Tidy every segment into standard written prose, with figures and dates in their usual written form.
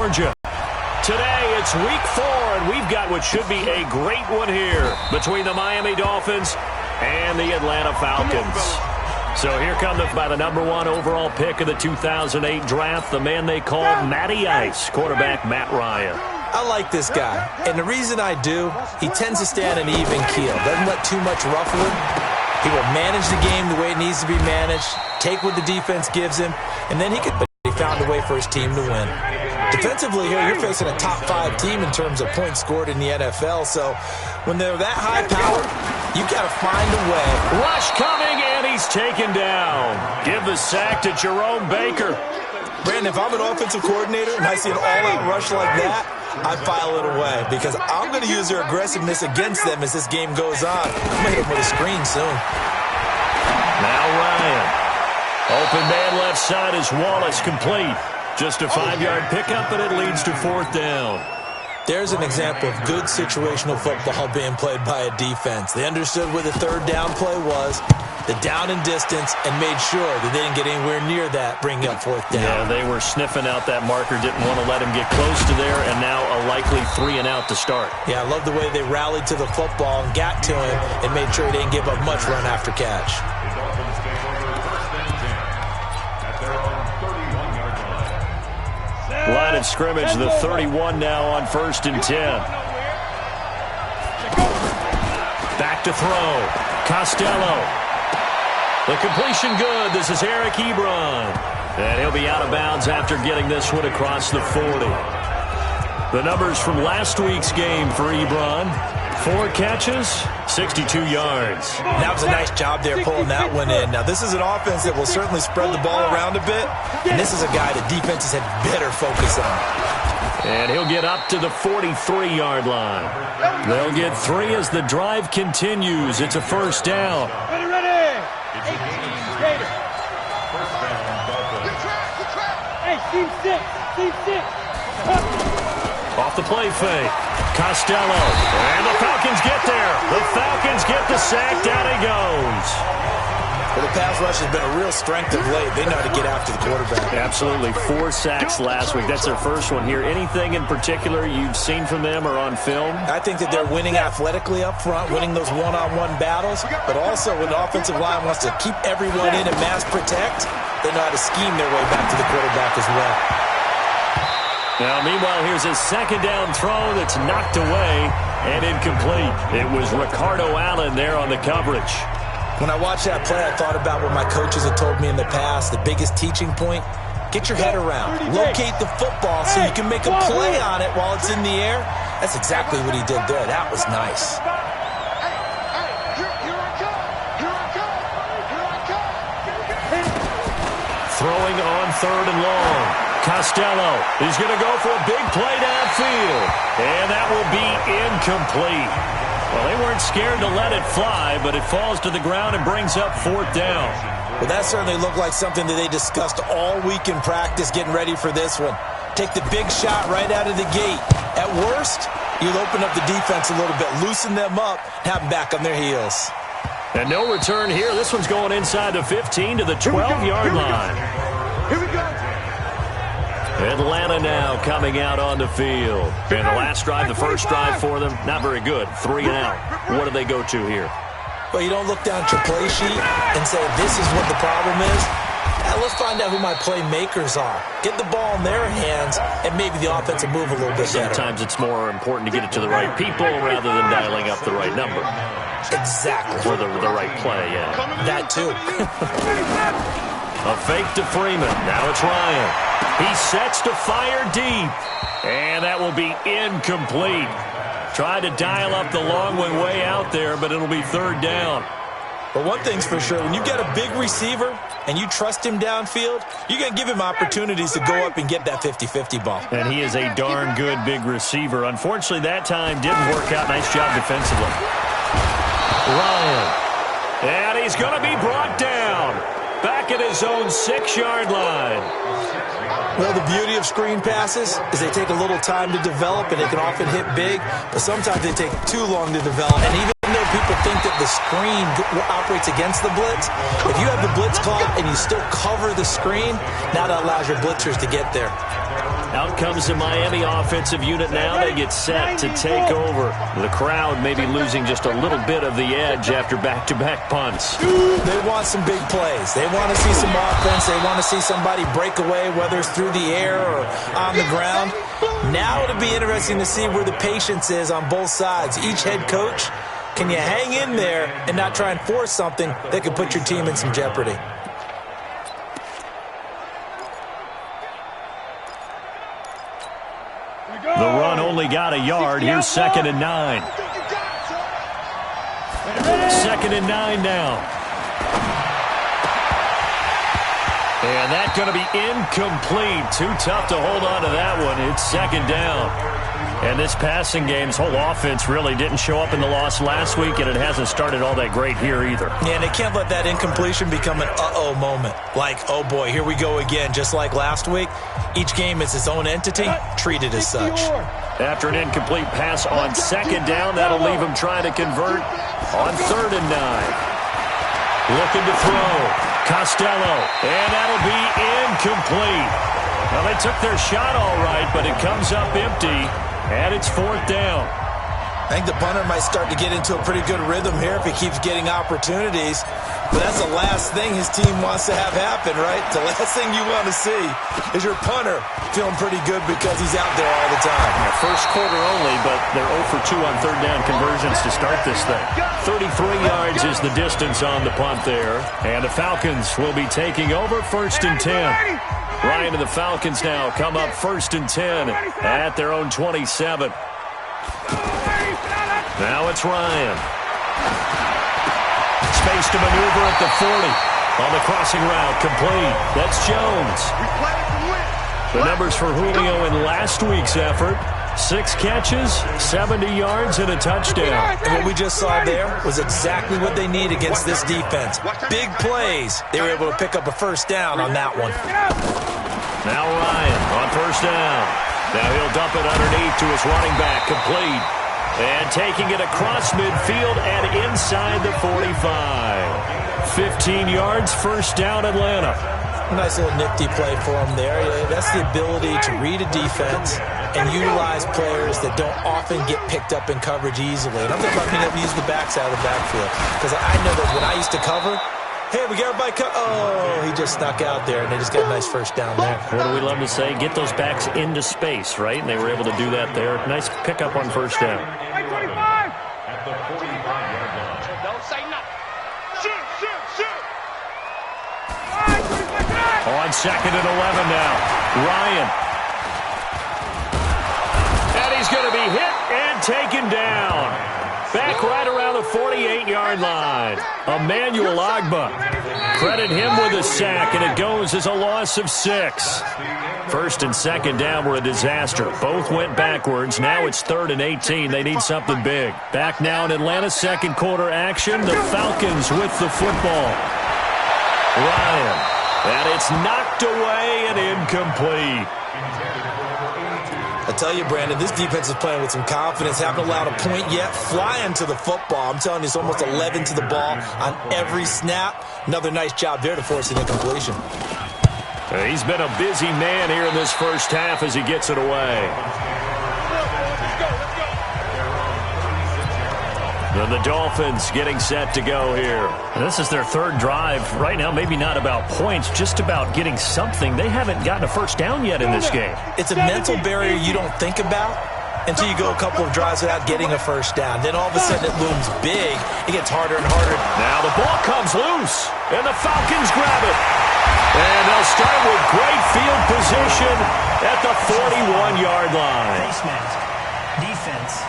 Georgia. Today, it's week 4, and we've got what should be a great one here between the Miami Dolphins and the Atlanta Falcons. So here come by the number 1 overall pick of the 2008 draft, the man they call Matty Ice, quarterback Matt Ryan. I like this guy, and the reason I do, he tends to stay on an even keel, doesn't let too much ruffle him. He will manage the game the way it needs to be managed, take what the defense gives him, and then he found a way for his team to win. Defensively here, you're facing a top 5 team in terms of points scored in the NFL, so when they're that high-powered, you got to find a way. Rush coming, and he's taken down. Give the sack to Jerome Baker. Brandon, if I'm an offensive coordinator and I see an all-out rush like that, I file it away because I'm going to use their aggressiveness against them as this game goes on. I'm going to hit them with a screen soon. Now Ryan. Open man left side is Wallace, complete. Just a 5-yard pickup, and it leads to 4th down. There's an example of good situational football being played by a defense. They understood where the 3rd down play was, the down and distance, and made sure that they didn't get anywhere near that, bringing up 4th down. Yeah, they were sniffing out that marker, didn't want to let him get close to there, and now a likely 3 and out to start. Yeah, I love the way they rallied to the football and got to him and made sure he didn't give up much run after catch. Line of scrimmage, the 31 now on 1st and 10. Back to throw. Costello. The completion good. This is Eric Ebron. And he'll be out of bounds after getting this one across the 40. The numbers from last week's game for Ebron. 4 catches, 62 yards. That was a nice job there pulling that one in. Now, this is an offense that will certainly spread the ball around a bit, and this is a guy that defenses had better focus on. And he'll get up to the 43-yard line. They'll get 3 as the drive continues. It's a 1st down. Ready. Hey, team 6. Off the play fake. Costello. And the Falcons get there. The Falcons get the sack. Down he goes. Well, the pass rush has been a real strength of late. They know how to get after the quarterback. Absolutely. 4 sacks last week. That's their first one here. Anything in particular you've seen from them or on film? I think that they're winning athletically up front, winning those one-on-one battles, but also when the offensive line wants to keep everyone in and mass protect, they know how to scheme their way back to the quarterback as well. Now, meanwhile, here's a 2nd down throw that's knocked away and incomplete. It was Ricardo Allen there on the coverage. When I watched that play, I thought about what my coaches had told me in the past. The biggest teaching point, get your head around. Locate the football so you can make a play on it while it's in the air. That's exactly what he did there. That was nice. Throwing on 3rd and long. Costello is going to go for a big play downfield. And that will be incomplete. Well, they weren't scared to let it fly, but it falls to the ground and brings up 4th down. Well, that certainly looked like something that they discussed all week in practice getting ready for this one. Take the big shot right out of the gate. At worst, you'll open up the defense a little bit, loosen them up, have them back on their heels. And no return here. This one's going inside the 15 to the 12-yard line. Here we go. Atlanta now coming out on the field. And the last drive, the first drive for them, not very good. 3 and out. What do they go to here? Well, you don't look down at your play sheet and say, this is what the problem is. Now, let's find out who my playmakers are. Get the ball in their hands, and maybe the offense will move a little bit better. Sometimes it's more important to get it to the right people rather than dialing up the right number. Exactly. For the right play, yeah. That, too. A fake to Freeman. Now it's Ryan. He sets to fire deep. And that will be incomplete. Tried to dial up the long one way out there, but it'll be 3rd down. But one thing's for sure, when you get a big receiver and you trust him downfield, you're going to give him opportunities to go up and get that 50-50 ball. And he is a darn good big receiver. Unfortunately, that time didn't work out. Nice job defensively. Ryan. And he's going to be brought down. Back at his own 6-yard line. Well, the beauty of screen passes is they take a little time to develop, and they can often hit big, but sometimes they take too long to develop. And even though people think that the screen operates against the blitz, if you have the blitz caught and you still cover the screen, now that allows your blitzers to get there. Out comes the Miami offensive unit now. They get set to take over. The crowd may be losing just a little bit of the edge after back-to-back punts. They want some big plays. They want to see some offense. They want to see somebody break away, whether it's through the air or on the ground. Now it'll be interesting to see where the patience is on both sides. Each head coach, can you hang in there and not try and force something that could put your team in some jeopardy? The run only got a yard. Here's 2nd and 9. 2nd and 9 now. And that's going to be incomplete. Too tough to hold on to that one. It's 2nd down. And this passing game's whole offense really didn't show up in the loss last week, and it hasn't started all that great here either. Yeah, and they can't let that incompletion become an uh-oh moment. Like, oh boy, here we go again. Just like last week, each game is its own entity, treated as such. After an incomplete pass on 2nd down, that'll leave him trying to convert on 3rd and 9. Looking to throw. Costello. And that'll be incomplete. Well, they took their shot all right, but it comes up empty. And it's 4th down. I think the punter might start to get into a pretty good rhythm here if he keeps getting opportunities. But that's the last thing his team wants to have happen, right? The last thing you want to see is your punter feeling pretty good because he's out there all the time. Yeah, first quarter only, but they're 0 for 2 on 3rd down conversions to start this thing. 33 yards is the distance on the punt there. And the Falcons will be taking over 1st and 10. Ryan and the Falcons now come up 1st and 10 at their own 27. Now it's Ryan. Space to maneuver at the 40. On the crossing route, complete. That's Jones. The numbers for Julio in last week's effort. 6 catches, 70 yards, and a touchdown. And what we just saw there was exactly what they need against this defense. Big plays. They were able to pick up a 1st down on that one. Now Ryan on 1st down. Now he'll dump it underneath to his running back, complete. And taking it across midfield and inside the 45. 15 yards, 1st down, Atlanta. Nice little nifty play for him there. That's the ability to read a defense and utilize players that don't often get picked up in coverage easily. And I'm thinking about being able to use the backs out of the backfield. Because I know that when I used to cover, hey, we got everybody oh, he just snuck out there, and they just got a nice 1st down there. What do we love to say? Get those backs into space, right? And they were able to do that there. Nice pickup on 1st down. At the 45-yard line. Don't say nothing. Shoot, shoot, shoot. On 2nd and 11 now. Ryan. And he's going to be hit and taken down. Back right around the 48-yard line. Emmanuel Agba. Credit him with a sack, and it goes as a loss of 6. 1st and 2nd down were a disaster. Both went backwards. Now it's 3rd and 18. They need something big. Back now in Atlanta, 2nd quarter action. The Falcons with the football. Ryan. And it's knocked away and incomplete. I tell you, Brandon, this defense is playing with some confidence. Haven't allowed a point yet. Flying to the football. I'm telling you, it's almost 11 to the ball on every snap. Another nice job there to force an incompletion. He's been a busy man here in this 1st half as he gets it away. And the Dolphins getting set to go here. And this is their 3rd drive. Right now, maybe not about points, just about getting something. They haven't gotten a 1st down yet in this game. It's a mental barrier you don't think about until you go a couple of drives without getting a 1st down. Then all of a sudden it looms big. It gets harder and harder. Now the ball comes loose, and the Falcons grab it. And they'll start with great field position at the 41-yard line. Defense.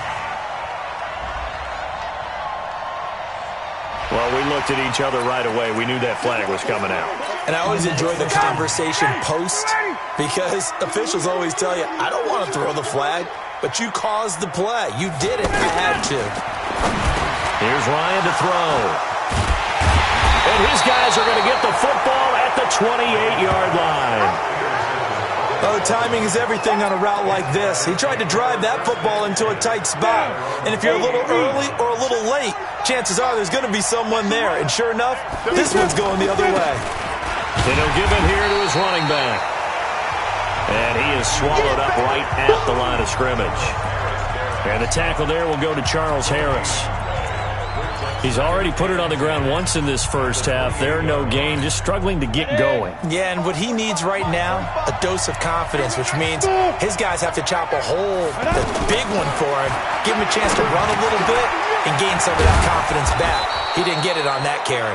Well, we looked at each other right away. We knew that flag was coming out. And I always enjoy the conversation post because officials always tell you, I don't want to throw the flag, but you caused the play. You did it. I had to. Here's Ryan to throw. And his guys are going to get the football at the 28-yard line. Oh, timing is everything on a route like this. He tried to drive that football into a tight spot. And if you're a little early or a little late, chances are there's going to be someone there. And sure enough, this one's going the other way. And he'll give it here to his running back. And he is swallowed up right at the line of scrimmage. And the tackle there will go to Charles Harris. He's already put it on the ground once in this first half. There, no gain, just struggling to get going. Yeah, and what he needs right now, a dose of confidence, which means his guys have to chop a hole, the big one for him, give him a chance to run a little bit and gain some of that confidence back. He didn't get it on that carry.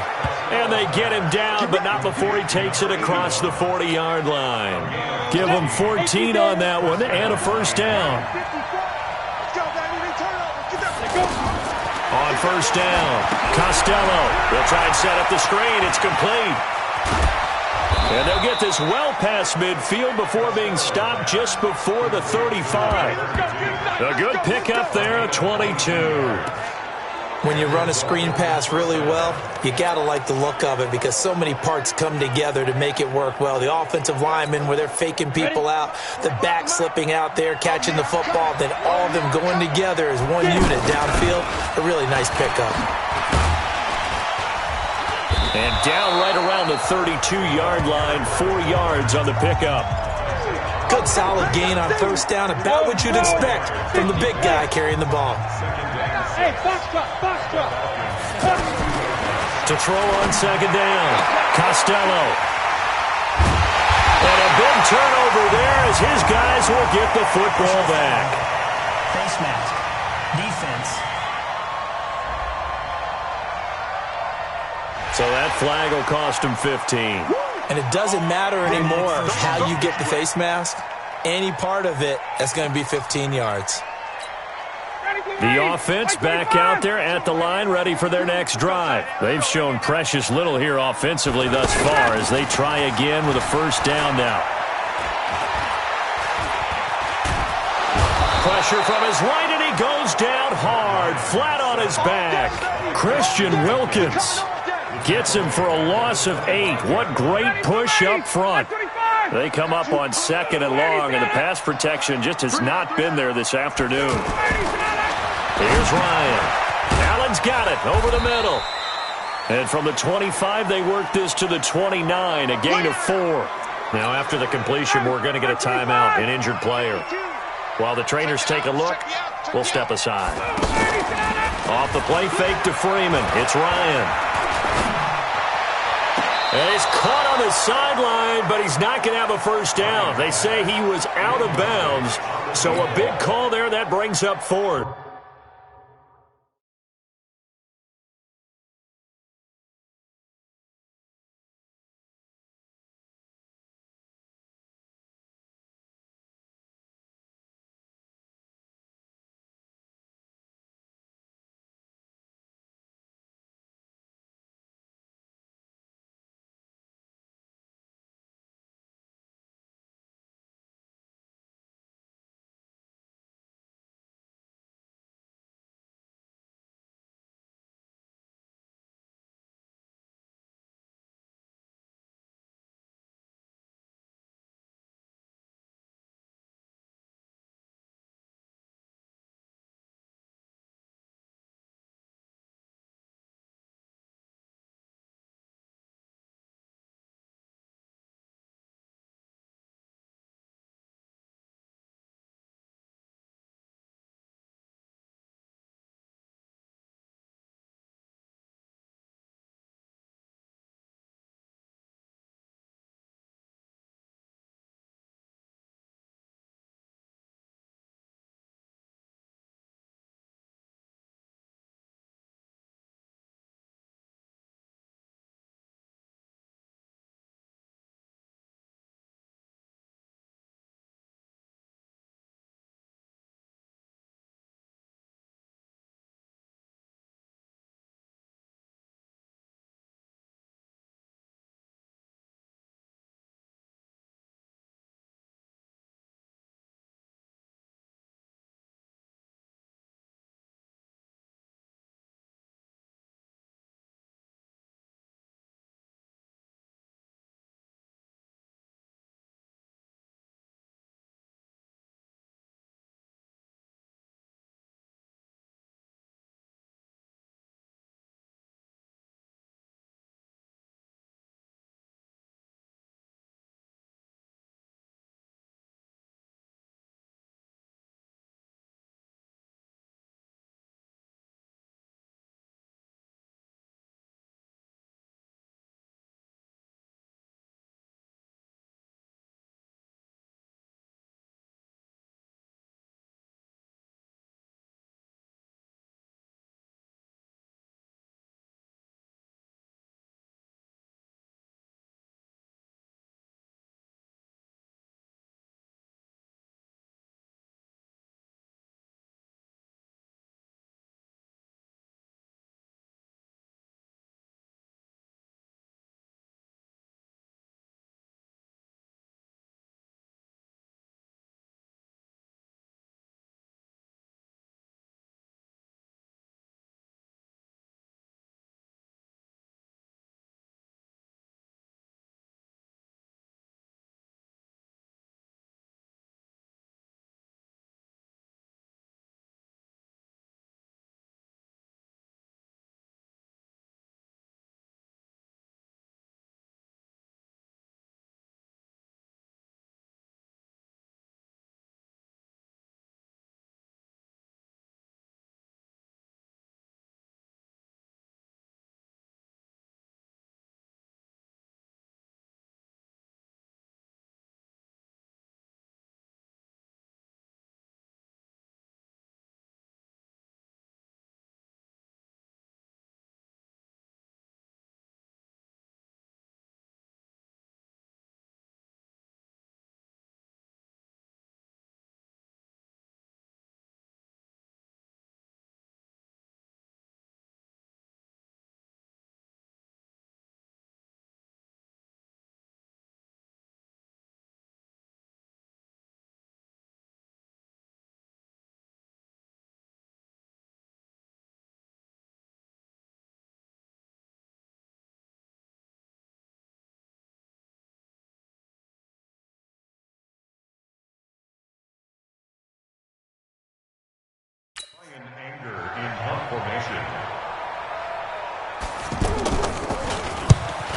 And they get him down, but not before he takes it across the 40-yard line. Give him 14 on that one and a first down. On first down, Costello will try and set up the screen. It's complete. And they'll get this well past midfield before being stopped just before the 35. A good pickup there, 22. When you run a screen pass really well, you got to like the look of it because so many parts come together to make it work well. The offensive linemen, where they're faking people out, the back slipping out there, catching the football, then all of them going together as one unit downfield. A really nice pickup. And down right around the 32-yard line, 4 yards on the pickup. Good solid gain on first down, about what you'd expect from the big guy carrying the ball. Hey, box drop. To throw on second down, Costello. And a big turnover there as his guys will get the football back. Face mask. Defense. So that flag will cost him 15. And it doesn't matter anymore how you get the face mask. Any part of it, that's going to be 15 yards. The offense back out there at the line, ready for their next drive. They've shown precious little here offensively thus far as they try again with a first down now. Pressure from his right, and he goes down hard, flat on his back. Christian Wilkins gets him for a loss of 8. What great push up front. They come up on second and long, and the pass protection just has not been there this afternoon. Here's Ryan. Allen's got it over the middle. And from the 25, they work this to the 29, a gain of 4. Now, after the completion, we're going to get a timeout, an injured player. While the trainers take a look, we'll step aside. Off the play fake to Freeman. It's Ryan. And he's caught on the sideline, but he's not going to have a first down. They say he was out of bounds, so a big call there that brings up 4.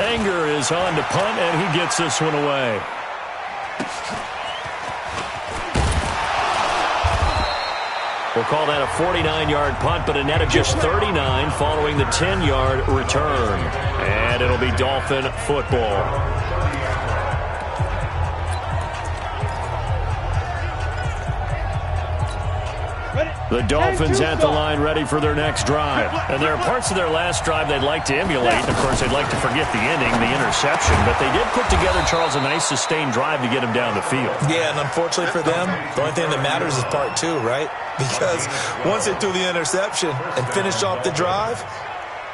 Langer is on to punt, and he gets this one away. We'll call that a 49-yard punt, but a net of just 39 following the 10-yard return. And it'll be Dolphin football. The Dolphins at the line ready for their next drive. And there are parts of their last drive they'd like to emulate. And, of course, they'd like to forget the ending, the interception. But they did put together, Charles, a nice sustained drive to get him down the field. Yeah, and unfortunately for them, the only thing that matters is part two, right? Because once they threw the interception and finished off the drive,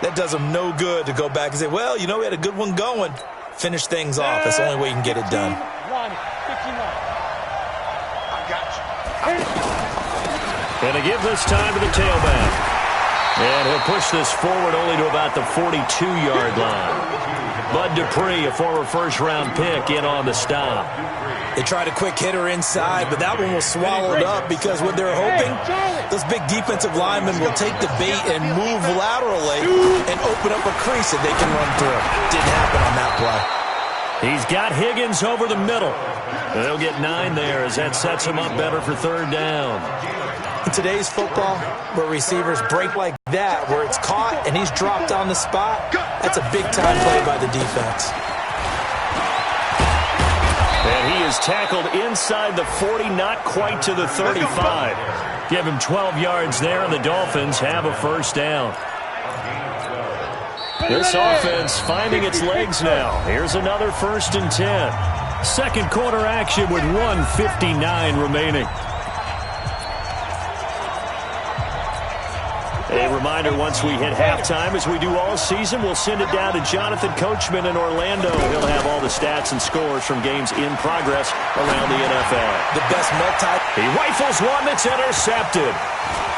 that does them no good to go back and say, well, you know, we had a good one going. Finish things off. That's the only way you can get it done. And to give this time to the tailback. And he'll push this forward only to about the 42-yard line. Bud Dupree, a former first-round pick, in on the stop. They tried a quick hitter inside, but that one was swallowed up because what they're hoping, those big defensive linemen will take the bait and move laterally and open up a crease that they can run through. Didn't happen on that play. He's got Higgins over the middle. They'll get 9 there as that sets him up better for third down. In today's football, where receivers break like that, where it's caught and he's dropped on the spot, that's a big-time play by the defense. And he is tackled inside the 40, not quite to the 35. Give him 12 yards there, and the Dolphins have a first down. This offense finding its legs now. Here's another 1st and 10. Second quarter action with 1:59 remaining. A reminder, once we hit halftime, as we do all season, we'll send it down to Jonathan Coachman in Orlando. He'll have all the stats and scores from games in progress around the NFL. The best He rifles one that's intercepted.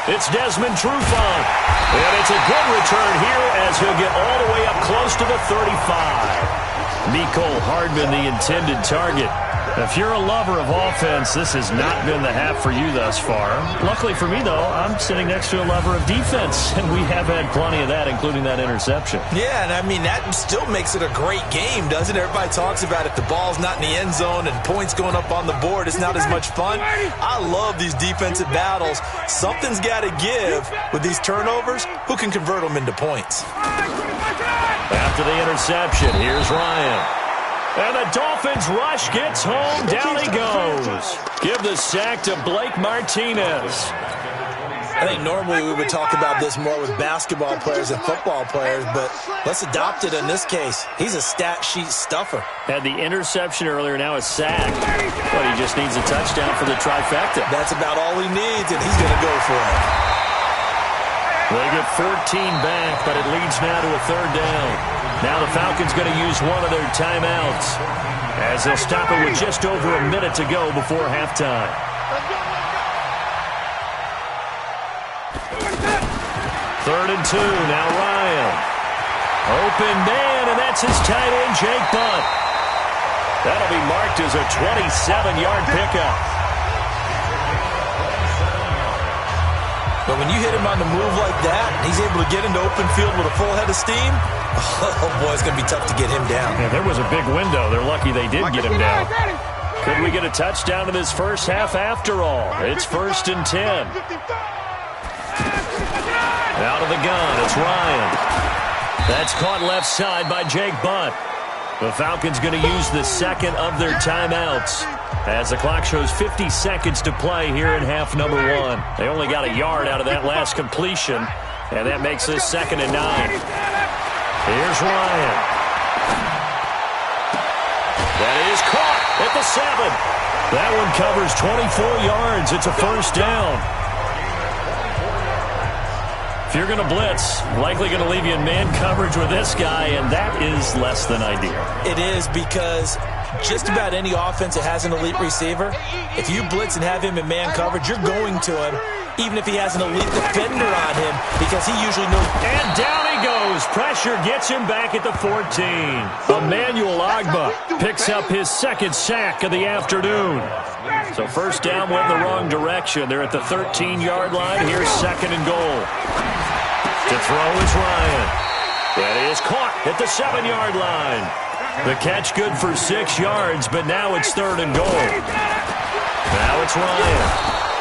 It's Desmond Trufant. And it's a good return here as he'll get all the way up close to the 35. Mecole Hardman, the intended target. If you're a lover of offense, this has not been the half for you thus far. Luckily for me, though, I'm sitting next to a lover of defense, and we have had plenty of that, including that interception. Yeah, and I mean, that still makes it a great game, doesn't it? Everybody talks about if the ball's not in the end zone and points going up on the board, it's not as much fun. I love these defensive battles. Something's got to give with these turnovers. Who can convert them into points? After the interception, here's Ryan. And the Dolphins rush gets home. Down he goes. Give the sack to Blake Martinez. I think normally we would talk about this more with basketball players and football players, but let's adopt it in this case. He's a stat sheet stuffer. Had the interception earlier, now a sack. But he just needs a touchdown for the trifecta. That's about all he needs, and he's going to go for it. They get 14 back, but it leads now to a third down. Now the Falcons going to use one of their timeouts as they'll stop it with just over a minute to go before halftime. Third and 2, now Ryan. Open man, and that's his tight end, Jake Butt. That'll be marked as a 27-yard pickup. But when you hit him on the move like that, and he's able to get into open field with a full head of steam, oh boy, it's going to be tough to get him down. Yeah, there was a big window. They're lucky they did get him down. Could we get a touchdown in this first half after all? It's 1st and 10. Out of the gun, it's Ryan. That's caught left side by Jake Butt. The Falcons going to use the second of their timeouts as the clock shows 50 seconds to play here in half number 1. They only got a yard out of that last completion, and that makes this 2nd and 9. Here's Ryan. That is caught at the 7. That one covers 24 yards. It's a first down. If you're going to blitz, likely going to leave you in man coverage with this guy, and that is less than ideal. It is, because just about any offense that has an elite receiver, if you blitz and have him in man coverage, you're going to him, even if he has an elite defender on him, because he usually knows. And down he goes. Pressure gets him back at the 14. Emmanuel Ogbah picks up his 2nd sack of the afternoon. So first down went in the wrong direction. They're at the 13-yard line. Here's 2nd and goal. To throw is Ryan. And he is caught at the 7-yard line. The catch good for 6 yards, but now it's 3rd and goal. Now it's Ryan.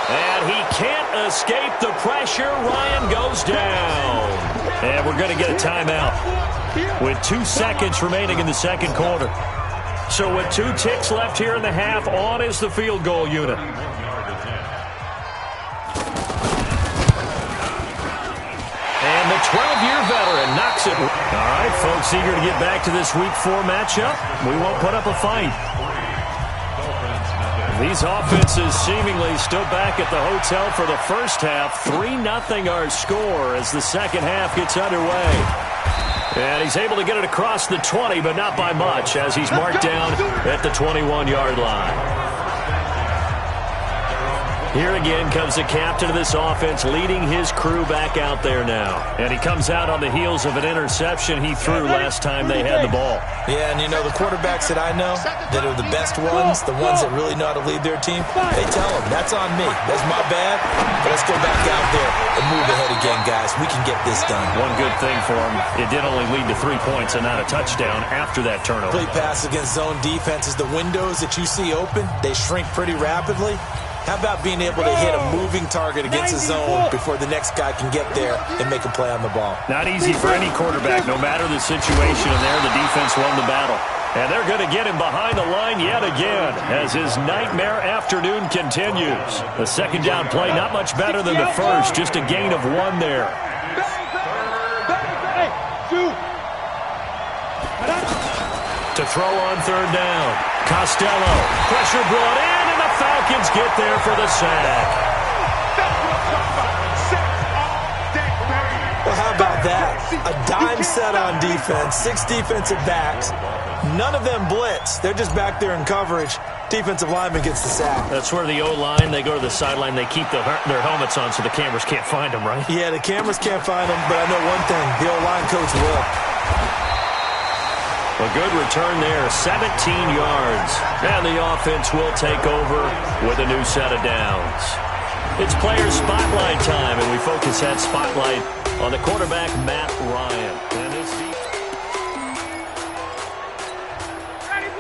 And he can't escape the pressure. Ryan goes down. And we're going to get a timeout with 2 seconds remaining in the second quarter. So with 2 ticks left here in the half, on is the field goal unit. And the 12-year veteran knocks it. All right, folks, eager to get back to this Week 4 matchup. We won't put up a fight. These offenses seemingly still back at the hotel for the first half. 3-0 our score as the second half gets underway. And he's able to get it across the 20, but not by much, as he's marked down at the 21-yard line. Here again comes the captain of this offense, leading his crew back out there now. And he comes out on the heels of an interception he threw last time they had the ball. Yeah, and you know, the quarterbacks that I know that are the best ones, the ones that really know how to lead their team, they tell them, that's on me. That's my bad, but let's go back out there and move ahead again, guys. We can get this done. One good thing for him, it did only lead to 3 points and not a touchdown after that turnover. Complete pass against zone defenses. The windows that you see open, they shrink pretty rapidly. How about being able to hit a moving target against the zone before the next guy can get there and make a play on the ball? Not easy for any quarterback, no matter the situation, and there the defense won the battle. And they're going to get him behind the line yet again as his nightmare afternoon continues. The second down play, not much better than the first, just a gain of 1 there. To throw on third down, Costello, pressure brought in, and the Falcons get there for the sack. Well, how about that? A dime set on defense, 6 defensive backs. None of them blitz. They're just back there in coverage. Defensive lineman gets the sack. That's where the O-line, they go to the sideline, they keep their helmets on so the cameras can't find them, right? Yeah, the cameras can't find them, but I know one thing. The O-line coach will. A good return there, 17 yards. And the offense will take over with a new set of downs. It's player spotlight time, and we focus that spotlight on the quarterback, Matt Ryan. And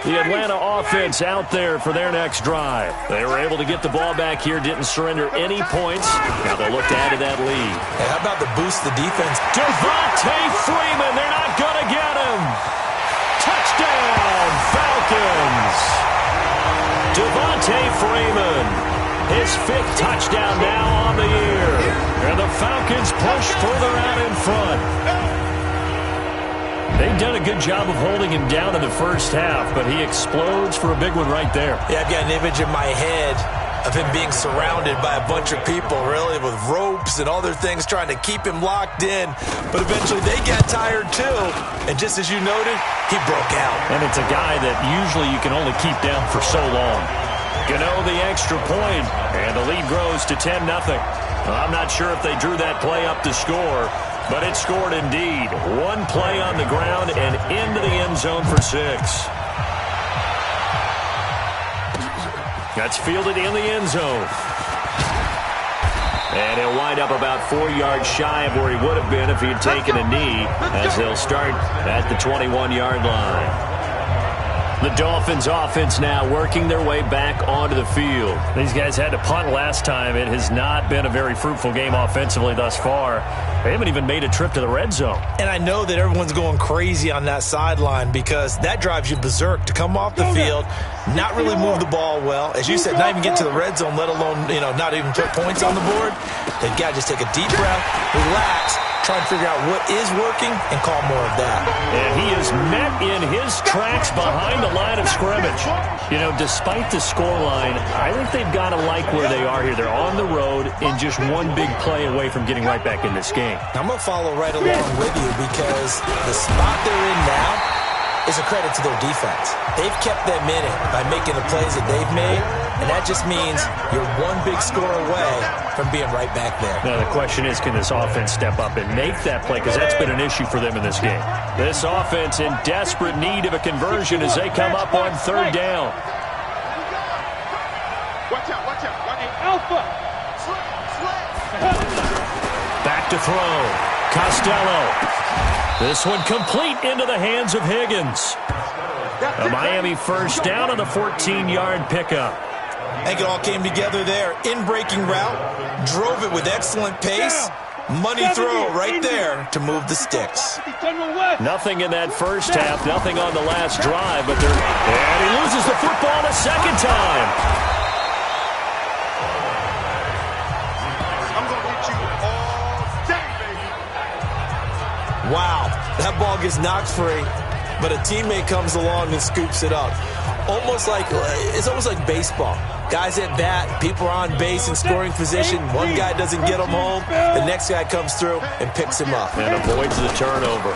the Atlanta offense out there for their next drive. They were able to get the ball back here, didn't surrender any points. Now they'll look to add to that lead. Hey, how about the boost the defense? Devontae Freeman, they're not going to get him. Touchdown, Falcons. Devontae Freeman, his 5th touchdown now on the year. And the Falcons push further out in front. They've done a good job of holding him down in the first half, but he explodes for a big one right there. Yeah, I've got an image in my head of him being surrounded by a bunch of people, really, with ropes and other things trying to keep him locked in. But eventually they got tired, too. And just as you noted, he broke out. And it's a guy that usually you can only keep down for so long. Gano the extra point, and the lead grows to 10-0. I'm not sure if they drew that play up to score, but it scored indeed. 1 play on the ground and into the end zone for 6. That's fielded in the end zone. And he'll wind up about 4 yards shy of where he would have been if he had taken a knee, as they'll start at the 21-yard line. The Dolphins offense now working their way back onto the field. These guys had to punt last time. It has not been a very fruitful game offensively thus far. They haven't even made a trip to the red zone. And I know that everyone's going crazy on that sideline because that drives you berserk to come off the field, not really move the ball well. As you said, not even get to the red zone, let alone, not even put points on the board. They've got to just take a deep breath, relax, try and figure out what is working and call more of that. And he is met in his tracks behind the line of scrimmage. Despite the scoreline, I think they've got to like where they are here. They're on the road and just one big play away from getting right back in this game. I'm going to follow right along with you because the spot they're in now is a credit to their defense. They've kept them in it by making the plays that they've made, and that just means you're one big score away from being right back there. Now the question is, can this offense step up and make that play? Because that's been an issue for them in this game. This offense in desperate need of a conversion as they come up on third down. Watch out, watch out. Alpha. Back to throw. Costello. This one complete into the hands of Higgins. A Miami first down on the 14-yard pickup. I think it all came together there. In-breaking route, drove it with excellent pace. Money throw right there to move the sticks. Nothing in that first half, nothing on the last drive, but and he loses the football a second time. I'm going to get you all day, baby. Wow, that ball gets knocked free, but a teammate comes along and scoops it up. It's almost like baseball. Guys at bat, people are on base in scoring position. One guy doesn't get him home. The next guy comes through and picks him up. And avoids the turnover.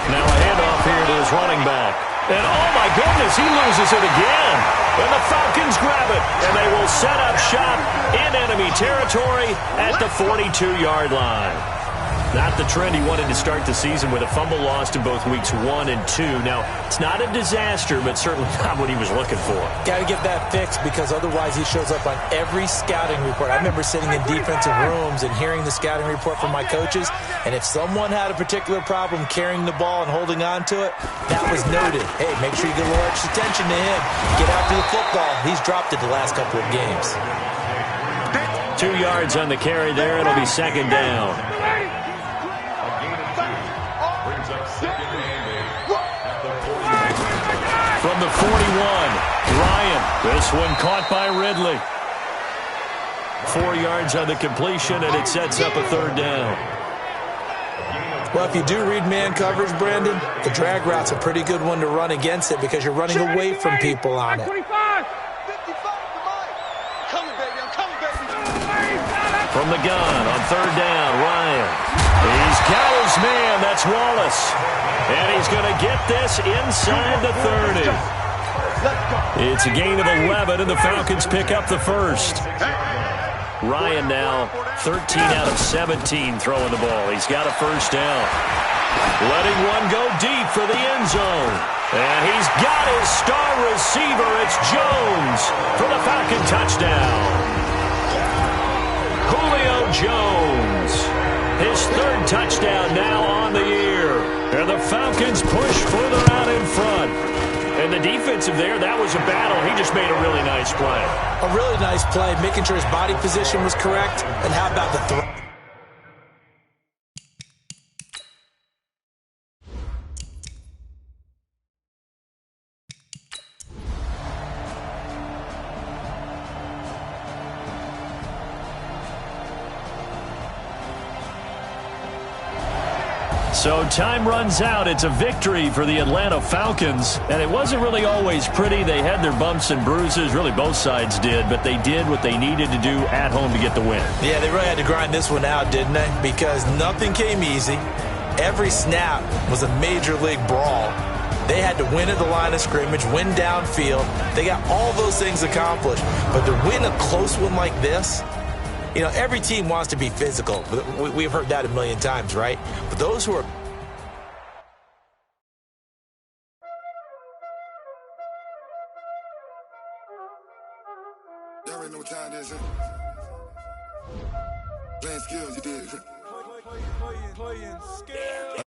Now a handoff here to his running back. And oh my goodness, he loses it again. And the Falcons grab it. And they will set up shop in enemy territory at the 42-yard line. Not the trend he wanted to start the season with a fumble lost in both weeks 1 and 2. Now, it's not a disaster, but certainly not what he was looking for. Got to get that fixed because otherwise he shows up on every scouting report. I remember sitting in defensive rooms and hearing the scouting report from my coaches, and if someone had a particular problem carrying the ball and holding on to it, that was noted. Hey, make sure you get a little extra attention to him. Get after the football. He's dropped it the last couple of games. 2 yards on the carry there. It'll be second down. From the 41, Ryan. This one caught by Ridley. 4 yards on the completion, and it sets up a third down. Well, if you do read man coverage, Brandon, the drag route's a pretty good one to run against it because you're running away from people on it. From the gun on third down, Ryan. He's got his man. That's Wallace. And he's going to get this inside the 30. It's a gain of 11, and the Falcons pick up the first. Ryan now 13 out of 17 throwing the ball. He's got a first down. Letting one go deep for the end zone. And he's got his star receiver. It's Jones for the Falcon touchdown. Julio Jones, his third touchdown now on the year. And the Falcons push further out in front. And the defensive there, that was a battle. He just made a really nice play. A really nice play, making sure his body position was correct. And how about the throw? So time runs out. It's a victory for the Atlanta Falcons. And it wasn't really always pretty. They had their bumps and bruises. Really, both sides did. But they did what they needed to do at home to get the win. Yeah, they really had to grind this one out, didn't they? Because nothing came easy. Every snap was a major league brawl. They had to win at the line of scrimmage, win downfield. They got all those things accomplished. But to win a close one like this, you know, every team wants to be physical. We've heard that a million times, right? But those who are... Y'all already know what time it is, huh? Playing skills, you did. Playing skills.